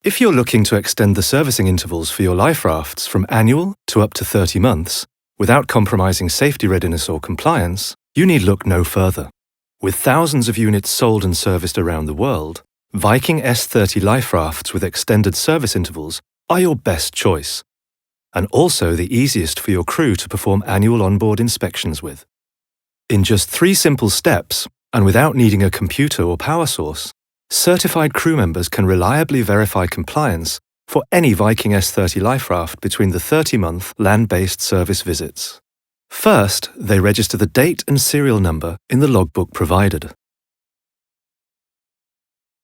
If you're looking to extend the servicing intervals for your life rafts from annual to up to 30 months, without compromising safety readiness or compliance, you need look no further. With thousands of units sold and serviced around the world, Viking S30 life rafts with extended service intervals are your best choice, and also the easiest for your crew to perform annual onboard inspections with. In just 3 simple steps, and without needing a computer or power source, certified crew members can reliably verify compliance for any Viking S30 life raft between the 30-month land-based service visits. First, they register the date and serial number in the logbook provided.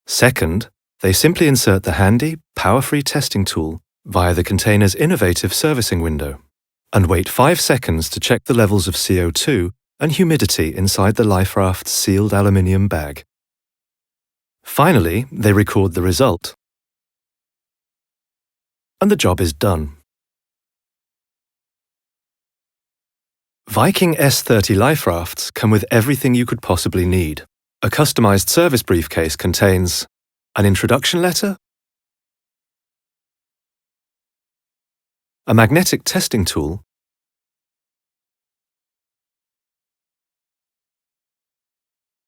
Second, they simply insert the handy, power-free testing tool via the container's innovative servicing window and wait 5 seconds to check the levels of CO2 and humidity inside the life raft's sealed aluminium bag. Finally, they record the result, and the job is done. Viking S30 life rafts come with everything you could possibly need. A customized service briefcase contains an introduction letter, a magnetic testing tool,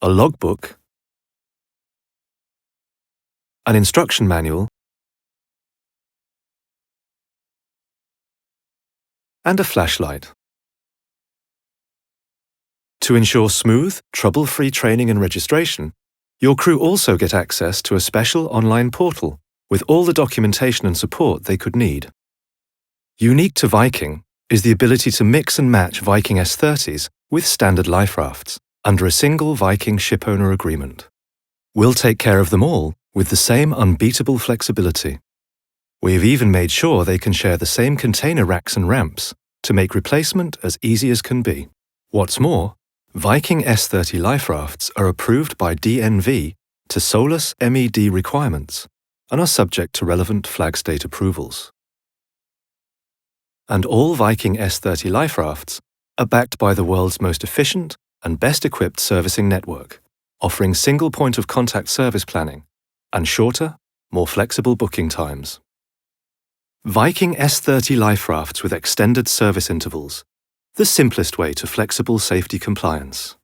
a logbook, an instruction manual, and a flashlight. To ensure smooth, trouble-free training and registration, your crew also get access to a special online portal with all the documentation and support they could need. Unique to Viking is the ability to mix and match Viking S30s with standard life rafts under a single Viking Shipowner Agreement. We'll take care of them all with the same unbeatable flexibility. We've even made sure they can share the same container racks and ramps to make replacement as easy as can be. What's more, Viking S30 life rafts are approved by DNV to SOLAS MED requirements and are subject to relevant flag state approvals. And all Viking S30 life rafts are backed by the world's most efficient and best equipped servicing network, offering single point of contact service planning and shorter, more flexible booking times. Viking S30 life rafts with extended service intervals, the simplest way to flexible safety compliance.